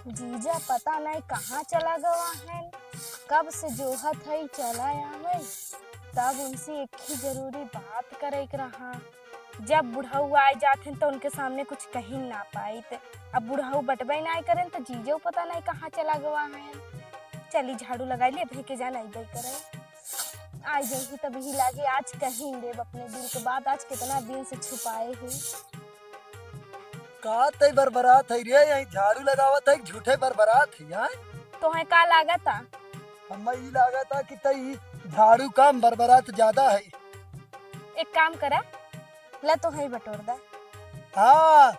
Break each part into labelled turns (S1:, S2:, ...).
S1: जीजा पता नहीं कहाँ चला गवा है। कब से जोहत है चला आवे। तब उनसे एक ही जरूरी बात करे के रहा। जब बुढ़ऊ आ जाते तो उनके सामने कुछ कही ना पाई। अब बुढ़ऊ बटबे नहीं करें तो जीजो पता नहीं कहाँ चला गवा है। चली झाड़ू लगा लिए भाई के जाना ही करे। आज जैसी तभी लागे आज कहीं देव अपने दिल के बात आज कितना दिन से छुपाए ही।
S2: का तई बरबरात है रे यही झाड़ू लगावत है झूठे बरबरात है यार।
S1: तो है का लागत आ?
S2: हमें ई लागत कि तई झाड़ू कम बरबरात ज्यादा है।
S1: एक काम करा ला तो है बटोर दा।
S2: हाँ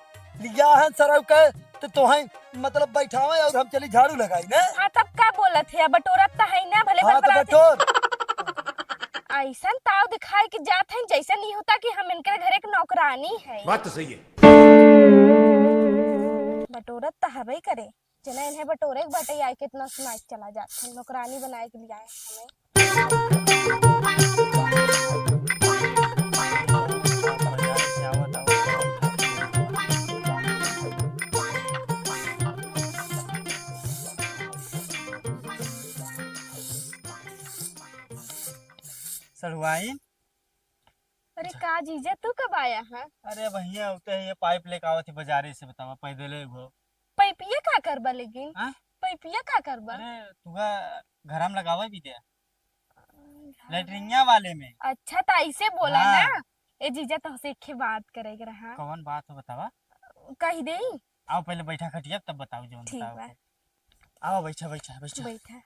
S2: लिया है सरव के तो है मतलब बैठावे और हम चली झाड़ू लगाई ना।
S1: हाँ तब का बोलत है बटोरत तो है ना भले
S2: हाँ तो
S1: बटोर।
S2: बटोर
S1: ऐसा ताव दिखाए कि जात है जैसा नहीं होता कि हम इनके घर एक नौकरानी है।
S3: बात तो सही है।
S1: बटोरत तो हवे करे जना इन्हें बटोरे के बटे आए कितना सुनाई चला जाता है। नौकरानी बनाए के लिए आए हमें।
S4: सड़वाई।
S1: अरे का जीजा तू कब आया है?
S4: अरे भैया उते ये पाइप लेके आवत थी बाजारे से बतावा पैदले वो।
S1: पैपिया का करबा लेकिन
S4: हाँ?
S1: पैपिया का करबा?
S4: अरे तुगा घर में लगावे भी दे लेटरिंगिया वाले में।
S1: अच्छा तो ऐसे बोला
S4: हाँ।
S1: ना। ए जीजा तो से एक बात करेगा रहा
S4: कौन बात हो बतावा।
S1: कह दे।
S4: आओ पहले बैठा खटिया तब बताओ जो
S1: ठीक
S4: बताओ
S1: बा।
S4: के। आओ बैठा बैठा बैठा।
S1: बैठा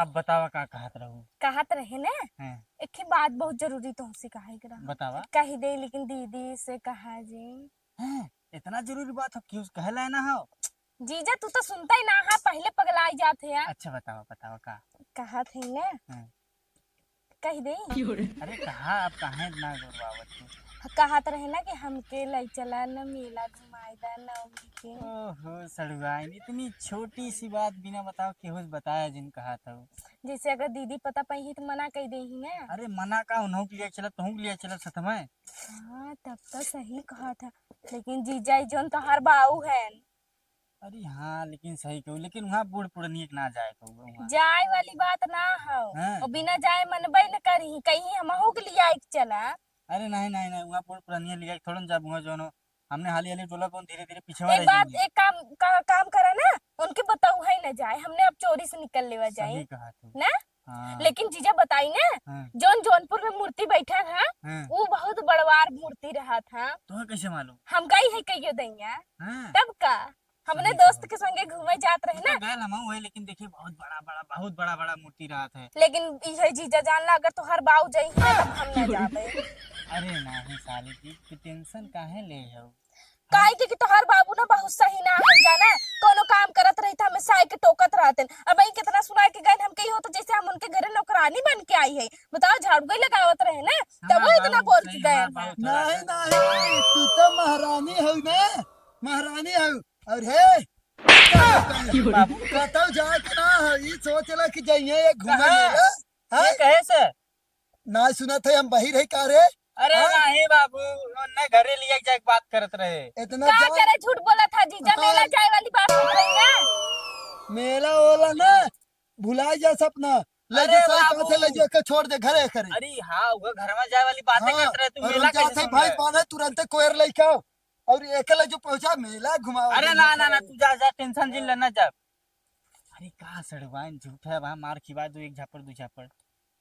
S4: अब बतावा का कहत रहू।
S1: कहत रहे ना
S4: हैं
S1: एक ही बात बहुत जरूरी तुमसे कहे के रहा।
S4: बतावा।
S1: कह दे लेकिन दीदी से कहा जी।
S4: हैं इतना जरूरी बात हो क्यों कहला ना हो।
S1: जीजा तू तो सुनता ही ना है पहले पगलाई जाते हैं।
S4: अच्छा बतावा बतावा का।
S1: कहा थे ना
S4: हैं
S1: कह दे।
S4: अरे कहा अब कहाँ इतना गुरबावत थी।
S1: कहत रहे ना कि हमके ले चला न मेला घुमाई दा नवमी के।
S4: ओहो सड़वाई इतनी छोटी सी बात बिना बताओ केहू बताया जिन कहा था।
S1: जैसे अगर दीदी पता पाई तो मना कर दे ही ना।
S4: अरे मना का उन्हों के लिए चला तुम के लिए चला सत में।
S1: हाँ तब तो सही कहा था लेकिन जीजा जोन तो हर बाऊ है।
S4: अरे हाँ लेकिन सही कहू लेकिन वहाँ बूढ़ पुरानी ना जाए कहू वहाँ।
S1: जाए वाली बात ना हो
S4: हाँ।
S1: और बिना जाए मनबे न करी कहीं हम हो के लिए आई चला।
S4: अरे नहीं नहीं नहीं वहाँ बूढ़ पुरानी लिया थोड़ा जा वहाँ जो हमने हाली हाली टोला को धीरे धीरे पीछे
S1: एक बात एक काम करा ना उनके बताऊ है न जाए हमने अब चोरी से निकल लेवा जाए
S4: सही कहा तू।
S1: ना।
S4: हाँ
S1: लेकिन जीजा बताई ना
S4: हाँ
S1: जोन जौनपुर में मूर्ति बैठा था
S4: हाँ
S1: वो बहुत बड़वार मूर्ति रहा था।
S4: तुम्हें कैसे मालूम।
S1: हम गई है कहियो दैया
S4: हाँ
S1: तब का हमने
S4: सही
S1: दोस्त
S4: कहा।
S1: के संगे घूमे जात रहे ना।
S4: गैल हम हुए लेकिन देखिए बहुत बड़ा बड़ा मूर्ति रहा था।
S1: लेकिन यह जीजा जानला अगर तो हर बाऊ जाई है तब हम ना जाबे।
S4: अरे नहीं साली की टेंशन काहे ले हो।
S1: काहे के तो हर बाबू ना बहुत सही ना है जाना कोनो काम करत रही था हमें साई के टोकत रहते। अब भाई कितना सुना के गए हम कही हो तो जैसे हम उनके घरे नौकरानी बन के आई है। बताओ झाड़ू गई लगावत रहे ना तब वो इतना बोल के गए।
S2: नहीं नहीं तू तो महारानी हो ना महारानी हो और हे कतौ जाए के ना है ई सोचला कि जाइए घूमे मेला।
S4: ये कहे से।
S2: ना सुना थे हम बाहर है का रे।
S4: अरे
S2: हाँ?
S4: नहीं बाबू न घरे लिया जाए बात करत रहे।
S2: इतना
S1: का
S2: जान
S1: करे झूठ बोला था जीजा
S2: हाँ।
S1: मेला जाए वाली बात हो रही ना।
S2: मेला वाला ना भुला जा सपना ले
S4: अरे
S2: जा सही
S4: बाबू।
S2: कहाँ से ले जा के छोड़ दे घरे करे।
S4: अरे हाँ वो घर में जाए वाली बातें
S2: हाँ,
S4: करत रहे तू
S2: और
S4: मेला
S2: उनका
S4: कैसे
S2: से
S4: सुन
S2: भाई
S4: रहे?
S2: पाने तुरंत कोयर लेके आओ और एकला जो पहुंचा मेला घुमाओ।
S4: अरे ना ना ना तू जा जा टेंशन जिन लेना जा। अरे कहा सड़वाइन झूठ है वहाँ मार खिवा दो एक झापड़ दो झापड़।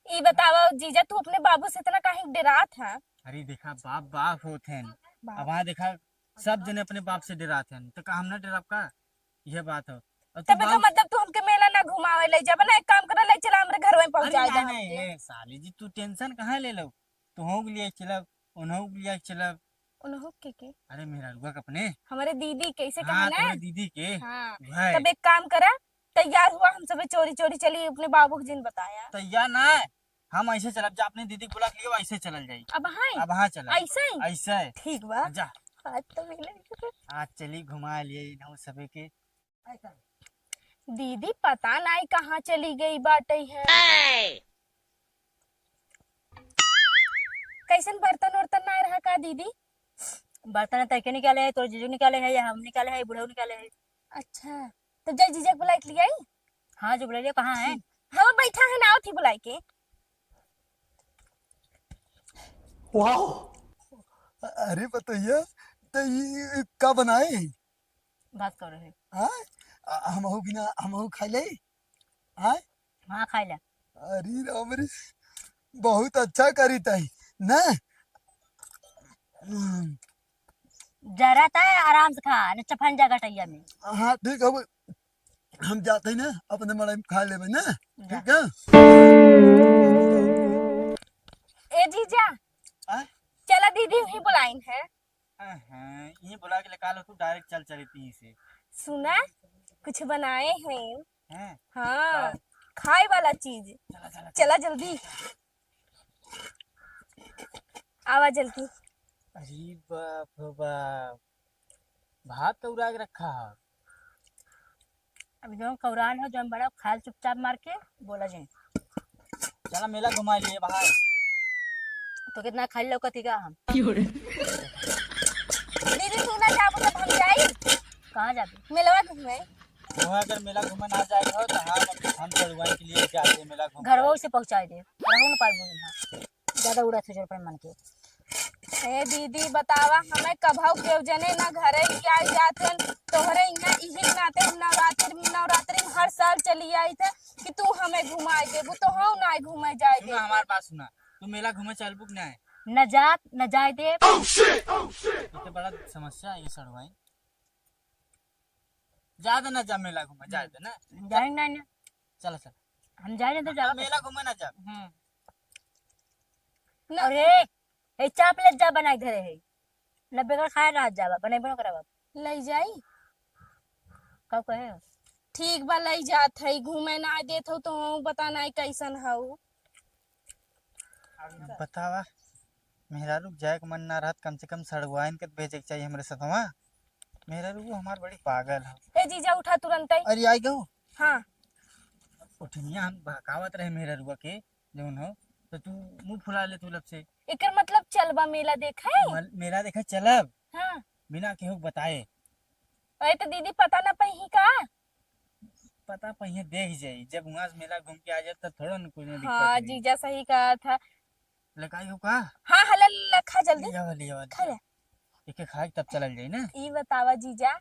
S1: ये बतावा जीजा तू अपने बाबू से इतना काहे डरा था?
S4: अरे देखा बाप बाप होते हैं अब वहाँ देखा सब जने अपने बाप से डराते हैं तो का हम ना डराब का यह बात हो। और तू
S1: तब का
S4: बाप-
S1: मतलब तू हमके मेला ना घुमावे ले जा ना एक काम करा ले चला हमरे घर में
S4: अरे
S1: पहुंचा
S4: नहीं
S1: जा
S4: नहीं ये साली जी तू टेंशन कहाँ ले लो तुहों के लिए चलब उन्हों के लिए चलब।
S1: उन्हों के
S4: अरे मेरा रुआ अपने
S1: हमारे दीदी कैसे कहा
S4: हाँ
S1: ना।
S4: तुम्हारी दीदी के
S1: हाँ
S4: भाई
S1: तब एक काम करा तैयार हुआ हम सब चोरी चोरी चली अपने बाबू को जिन बताया।
S4: तैयार ना हम ऐसे चलब जा अपने दीदी को बुला के लिए ऐसे चलल जाई।
S1: अब हाँ
S4: अब हाँ चला
S1: ऐसे ही
S4: ऐसे
S1: ठीक बा।
S4: जा
S1: आज तो मिले
S4: आज चली घुमा लिए इन्हों सबे के।
S1: दीदी पता नहीं कहाँ चली गई बाटे है। कैसन बर्तन वर्तन ना रहा का दीदी?
S5: बर्तन तैके निकाले है तोर जीजू निकाले है या हम निकाले है बुढ़ऊ निकाले है।
S1: अच्छा तो तो जय जीजा बुलाई के लिए आई।
S3: हाँ जो बोले कहाँ है?
S1: हम बैठा है ना थी बुलाई के।
S2: वाह, अरे बताइए तो ये का बनाए?
S3: बात कर रहे हैं।
S2: हाँ, हमहू बिना हमहू खा ले। हाँ,
S3: हाँ खाई ले।
S2: अरे राम रे, बहुत अच्छा करी तई ना।
S3: जरा था आराम से खा न चफन जगह टैया में।
S2: हाँ ठीक है, हम जाते हैं ना अपने मड़ई में खा लेबे ना।
S3: जा।
S2: ठीक है।
S1: ए जीजा
S2: हाँ?
S1: चला दीदी ही बुलाइन है।
S4: ये बुला के निकाल तू डायरेक्ट चल चली थी से।
S1: सुना कुछ बनाए हैं।
S4: हैं?
S1: हाँ खाए वाला चीज।
S4: चला चला
S1: चला जल्दी आवा जल्दी।
S4: अरे बाप रे बाप, भात तो उड़ा के रखा है।
S3: अभी जो कौरान हो जो बड़ा खाल चुपचाप मार के बोला जाए।
S4: चला मेला घुमा लिए बाहर।
S3: तो कितना खाली लौकती का हम?
S1: दीदी सुना जाबो तो हम जाई।
S3: कहाँ जाते?
S1: मिलवा घूमे।
S4: वहाँ अगर मेला घूमने ना जाए हो तो हम चढ़वाई के लिए जाते मेला घूम।
S3: घर वो से पहुँचा दे रहू न पाए बोल ज्यादा उड़ा थे जोर मन के।
S1: ए दीदी बतावा हमें कभाऊ के जने ना घरे क्या जाथन तोहरे यहाँ इही नाते हम नवरात्रि में हर साल चली आई थे कि तू हमें घुमाए देबू तो हम ना घूमे जाए
S4: सुना हमारे पास, सुना तू मेला घूमे चल बुक ना है।
S3: न जात न जाए दे।
S4: इतने बड़ा समस्या है ये सड़वाई। ज्यादा ना जा मेला घूमे, ज्यादा ना
S3: जाएंगे ना
S4: चला चल।
S3: हम जाए तो जाओ।
S4: मेला घूमे ना जा।
S3: अरे ए चाप ले जा बनाई घरे है न बेगर खाए रात जावा बनाई बनो करावा
S1: ले जाई।
S3: कब कहे हो?
S1: ठीक बा ले जात है घूमे ना देत हो तो बताना कैसन हऊ।
S4: बतावा मेहरा रुक जाए के मन ना रहत, कम से कम सड़वाइन के भेजे के चाहिए हमरे साथवा। मेहरा रुक हमार बड़ी पागल है।
S1: ए जीजा उठा तुरंत ही।
S4: अरे आई गो
S1: हाँ
S4: उठनिया हम बहकावत रहे मेहरा रुआ के जौन हो तो तू मुंह फुला ले तू लब से।
S1: एकर मतलब चलबा मेला देखा है।
S4: मेरा देखा चलब
S1: हाँ
S4: बिना केहू बताए।
S1: अरे तो दीदी पता ना पही का।
S4: पता पहिए देख जाई, जब वहां से मेला घूम के आ जाए तब थोड़ा न कुछ दिक्कत
S1: हाँ
S4: होई।
S1: जीजा सही कहा था।
S4: लगाई हो का
S1: हाँ हला लखा जल्दी
S4: लिया
S1: खा ले।
S4: एक खाए तब चलल जाई ना।
S1: ई बतावा जीजा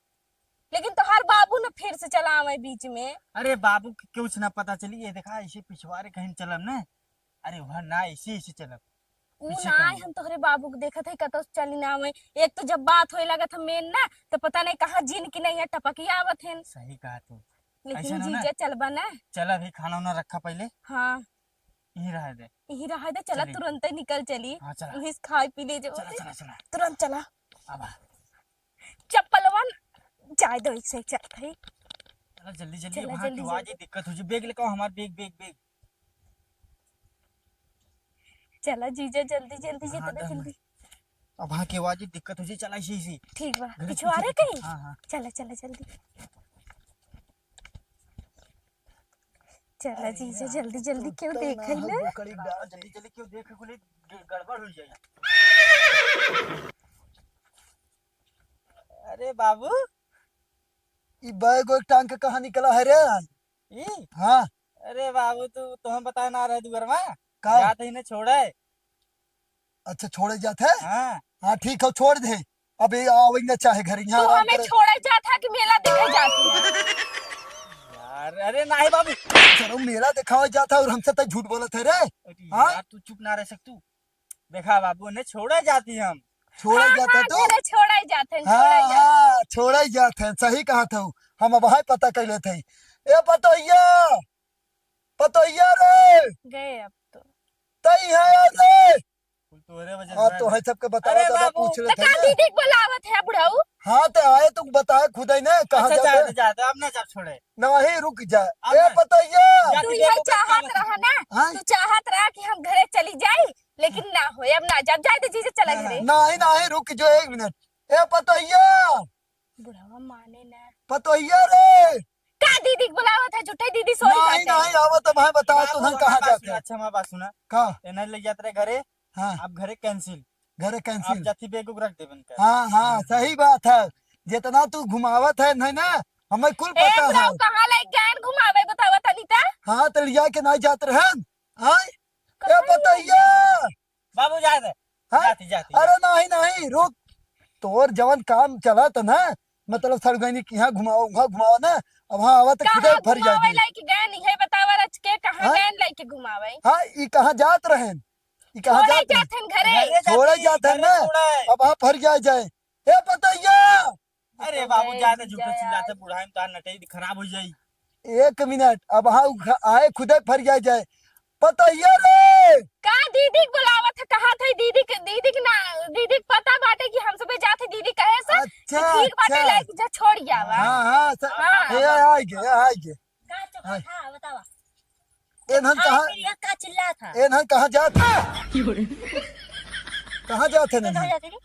S1: लेकिन तोहार बाबू न फिर से चला आवे बीच में।
S4: अरे बाबू के कुछ ना पता चली, ये देखा ऐसे पिछवाड़े कहीं चलब ना। अरे वह ना ऐसे ऐसे चलब
S1: ऊ
S4: पीछे
S1: ना
S4: कहीं।
S1: हम तोहरे बाबू को देखत है कतो चली ना आवे। एक तो जब बात होए लगा था मेन ना तो पता नहीं कहाँ जिन की नहीं है टपकिया आवत है।
S4: सही कहा तू।
S1: लेकिन
S4: ऐसा ना
S1: जीजा चलबा ना।
S4: चल अभी खाना वाना रखा पहले
S1: हाँ
S4: यही रह दे।
S1: यही रहा दे चला
S4: चली।
S1: तुरंत ही निकल चली।
S4: हाँ चला
S1: वहीं से खाए पी ले जो
S4: चला चला चला
S1: तुरंत चला।
S4: अब
S1: चप्पलवन चाय दो एक से चलता है।
S4: चला जल्दी जल्दी,
S1: चला,
S4: वहाँ
S1: जल्दी,
S4: की आवाज
S1: जल्दी।
S4: दिक्कत हो जाए। बैग लेकर हमारे बैग बैग बैग।
S1: चला जीजा जल्दी जल्दी
S4: हाँ,
S1: जितना
S4: दम।
S1: जल्दी।
S4: अब वहाँ की आवाज दिक्कत हो जाए, चला इसी इसी
S1: ठीक बा
S4: घड़ी
S1: पिछवाड़े
S4: पीछे-
S1: कहीं।
S4: हाँ हाँ
S1: चला चला जल्दी चला जीजा जल्दी जल्दी क्यों देख ले।
S4: जल्दी जल्दी क्यों देख बोले गड़बड़ हो जाए। अरे बाबू
S2: ई बैग और टांग के कहाँ निकला है रे?
S4: ये
S2: हाँ
S4: अरे बाबू तू हम बता ना रहे दुगर में
S2: का?
S4: जाते ही ना छोड़े।
S2: अच्छा छोड़े जाते है?
S4: हाँ
S2: हाँ ठीक है छोड़ दे। अभी आवे ना चाहे घर यहाँ
S1: तू
S2: आराम
S1: हमें
S2: करे।
S1: छोड़ा जाता कि मेला देखे जाती है।
S4: यार अरे नहीं बाबू।
S2: चलो मेला दिखावा जाता और हमसे तक झूठ बोलत है रे।
S4: अरे
S2: हाँ?
S4: यार तू चुप ना रह सकतू। देखा बाबू ने छोड़े जाती हम।
S2: छोड़े
S1: हाँ,
S2: जाता
S1: हाँ,
S2: तो
S1: घरे छोड़ा ही जाते हैं, छोड़ा
S2: हाँ
S1: ही जाते हैं।
S2: हाँ छोड़े जाते हैं। सही कहा था हम अब वहाँ पता कर लेते हैं। ए पतोइया पतोइया रे
S1: गए अब तो।
S2: तई है रे।
S4: तोरे वजह
S2: हाँ
S4: से
S2: तो है सबके बतावा
S4: अरे
S2: तो
S4: बाबू,
S2: पूछ
S1: तो
S2: लेते
S1: का
S2: हैं।
S1: दीदी को बुलावत है बुढ़ाऊ।
S2: हाँ तो आए तुम बताए खुद ही ने कहाँ
S4: अच्छा
S2: जाते
S4: जाते अब ना जब छोड़े।
S2: नहीं रुक जा।
S4: अब
S2: ए
S4: नहीं।
S2: पतोइया
S4: जा-
S1: तू
S4: जाति
S1: यही
S4: देखो का
S1: चाहत
S4: क्या
S1: रहा ना।
S2: हाँ?
S1: तू चाहत रहा कि हम घरे चली जाए लेकिन ना हो अब ना जब जाए तो जीजे चला घरे।
S2: नहीं नहीं रुक जो एक मिनट। ए पतोइया
S1: बुढ़ावा माने ना।
S2: पतोइया रे।
S1: का दीदी को बुलावत है झूठे दीदी सोई
S2: नहीं
S1: जाते हैं।
S2: नहीं आओ तो मैं बता
S4: बाबू,
S2: तुम्हें
S4: हमारी
S2: कहाँ
S4: बात
S2: जाते
S4: सुना,
S2: हैं।
S4: अच्छा हमारी बात सुना।
S2: का
S4: एनर ले जाते रहे घरे।
S2: हाँ
S4: अब घरे कैंसिल।
S2: घरे
S4: आप
S2: कैंसिल।
S4: जाती बेग उग रख दे बनकर।
S2: हाँ हाँ सही बात है। जितना तू घुमावत है नहीं ना हमें कुल
S1: ए
S2: पता है।
S1: बुढ़ाऊ कहाँ ले गैन घुमावे बतावा तनी ता।
S2: हाँ तो लिया के नहीं जाते रहन। हाँ ए बताइए।
S4: बाबू जा दे
S2: हाँ?
S4: जाती जाती
S2: अरे नहीं नहीं रुक, तोर जवन काम चला था ना, मतलब सड़गैनी की यहाँ घुमाओ वहाँ घुमाओ ना, अब वहाँ आवा तो खुदे
S1: कहाँ
S2: फर
S1: घुमावे
S2: जाए।
S1: लायक गैन है बतावा रच के कहाँ
S2: हाँ?
S1: गैन लायक घुमावे।
S2: हाँ ई कहाँ जात रहन, ई कहाँ
S1: छोड़े
S2: जात रहन?
S1: जाथन घरे।
S2: छोड़े जाते हैं ना, अब वहाँ फर जाए। ए बताइए।
S4: अरे बाबू जा दे झूठे चिल्लाते बुढ़ाई में तार नटई खराब हो जाई।
S2: एक मिनट, अब वहाँ आए खुदे फर जाए। बताइए रे।
S1: का दीदी बुलावत है कहा थे दीदी के ना दीदी के पता बाटे कि हम सबे जाते दीदी कहे से
S2: अच्छा
S1: ठीक बाटे
S2: अच्छा।
S1: लायक जा छोड़ जावा।
S2: हाँ हाँ
S1: हाँ।
S2: ये आएगे।
S3: का चक्कर था बतावा।
S2: एनहन कहाँ,
S3: मेरी का चिल्ला था।
S2: एनहन कहाँ जात, कहाँ जाते
S3: कहाँ
S2: नहीं?
S3: जाती थी?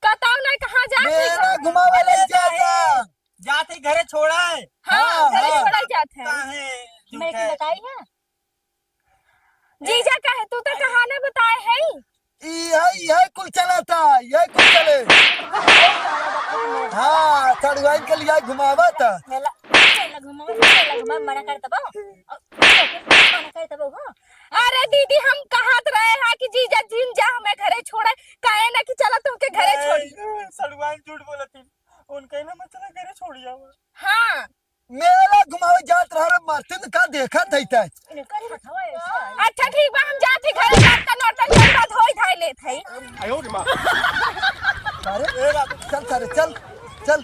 S1: बताओ ना कहाँ जा
S2: मेरा घुमावे ले जाता।
S4: जाते घरे छोड़ा है
S1: हाँ घरे
S2: हाँ।
S1: छोड़ा जाते हैं।
S4: काहे
S3: मेरे को बताई है।
S1: जीजा कहे तू तो कहा ना बताए है।
S2: यही कुल चला था, यही कुल चले। हाँ सड़वाइन के लिए घुमावा था।
S3: मेला घुमा मना कर तब मना कर तब हो।
S1: अरे दीदी हम कहत रहे हैं कि जीजा जिन जा हमें घरे छोड़े कहे ना कि चलो तुमके घरे छोड़ी।
S4: सड़वाइन झूठ बोलती उनके ना मत चला घरे छोड़ जावा।
S1: हाँ
S2: मेला घुमावे जात रहा मर्तिन का देखा था।
S3: इनका हथवा ऐसा।
S1: अच्छा ठीक बा हम जाते घरे जात का नौटंकी के बाद होई धाय लेत है।
S2: अरे चल सारे चल चल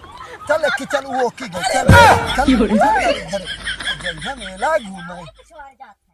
S2: चल की चल वो की गई चल चल चल घरे मेला घूमे।
S3: पिछवाड़ जात है।